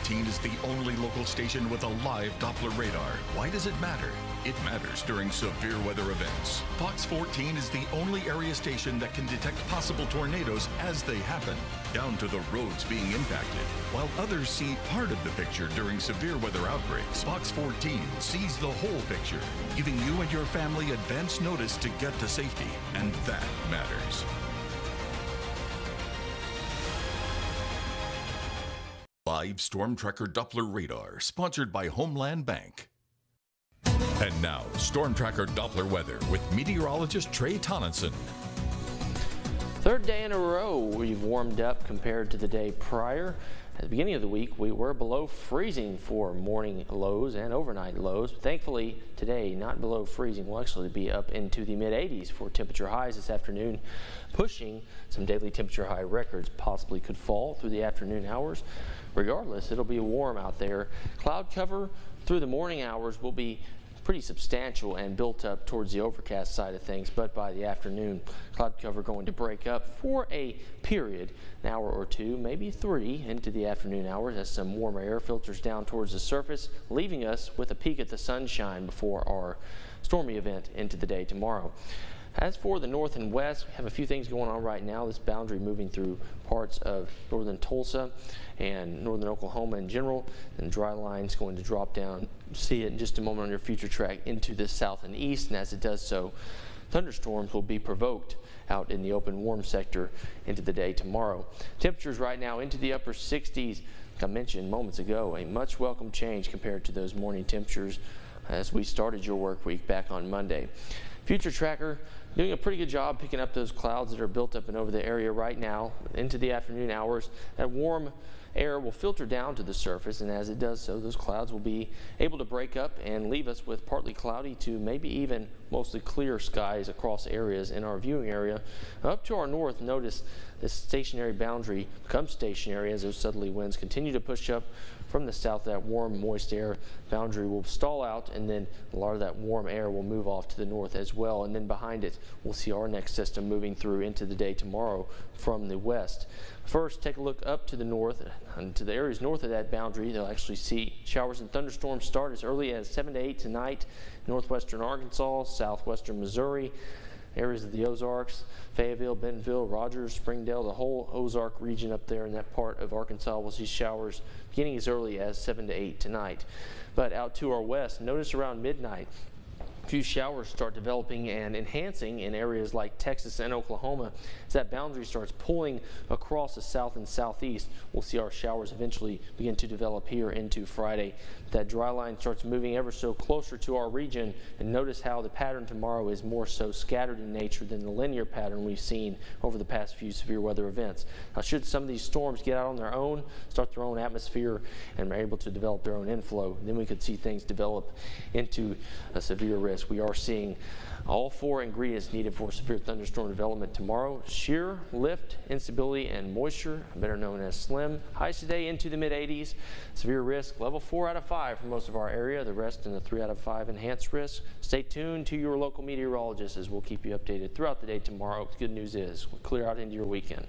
14 is the only local station with a live Doppler radar. Why does it matter? It matters during severe weather events. Fox 14 is the only area station that can detect possible tornadoes as they happen, down to the roads being impacted. While others see part of the picture during severe weather outbreaks, Fox 14 sees the whole picture, giving you and your family advance notice to get to safety, and that matters. Live Storm Tracker Doppler radar, sponsored by Homeland Bank. And now, Storm Tracker Doppler weather with meteorologist Trey Tonnessen. Third day in a row we've warmed up compared to the day prior. At the beginning of the week, we were below freezing for morning lows and overnight lows. Thankfully, today, not below freezing. We'll actually be up into the mid-80s for temperature highs this afternoon, pushing some daily temperature high records. Possibly could fall through the afternoon hours. Regardless, it'll be warm out there. Cloud cover through the morning hours will be pretty substantial and built up towards the overcast side of things, but by the afternoon, cloud cover going to break up for a period, an hour or two, maybe 3 into the afternoon hours as some warmer air filters down towards the surface, leaving us with a peek at the sunshine before our stormy event into the day tomorrow. As for the north and west, we have a few things going on right now. This boundary moving through parts of northern Tulsa and northern Oklahoma in general, and dry line's going to drop down. See it in just a moment on your future track into the south and east, and as it does so, thunderstorms will be provoked out in the open warm sector into the day tomorrow. Temperatures right now into the upper 60s. Like I mentioned moments ago, a much welcome change compared to those morning temperatures as we started your work week back on Monday. Future tracker doing a pretty good job picking up those clouds that are built up and over the area right now. Into the afternoon hours, that warm air will filter down to the surface, and as it does so, those clouds will be able to break up and leave us with partly cloudy to maybe even mostly clear skies across areas in our viewing area. Up to our north, notice this stationary boundary becomes stationary as those southerly winds continue to push up from the south. That warm, moist air boundary will stall out, and then a lot of that warm air will move off to the north as well. And then behind it, we'll see our next system moving through into the day tomorrow from the west. First, take a look up to the north and to the areas north of that boundary. They'll actually see showers and thunderstorms start as early as 7 to 8 tonight. Northwestern Arkansas, southwestern Missouri, areas of the Ozarks, Fayetteville, Bentonville, Rogers, Springdale, the whole Ozark region up there in that part of Arkansas will see showers beginning as early as 7 to 8 tonight. But out to our west, notice around midnight, a few showers start developing and enhancing in areas like Texas and Oklahoma. As that boundary starts pulling across the south and southeast, we'll see our showers eventually begin to develop here into Friday. That dry line starts moving ever so closer to our region, and notice how the pattern tomorrow is more so scattered in nature than the linear pattern we've seen over the past few severe weather events. Now, should some of these storms get out on their own, start their own atmosphere, and are able to develop their own inflow, then we could see things develop into a severe risk. We are seeing all 4 ingredients needed for severe thunderstorm development tomorrow: shear, lift, instability, and moisture, better known as SLIM. Highs today into the mid-80s. Severe risk, level 4 out of 5 for most of our area. The rest in the 3 out of 5 enhanced risk. Stay tuned to your local meteorologist as we'll keep you updated throughout the day tomorrow. The good news is we'll clear out into your weekend.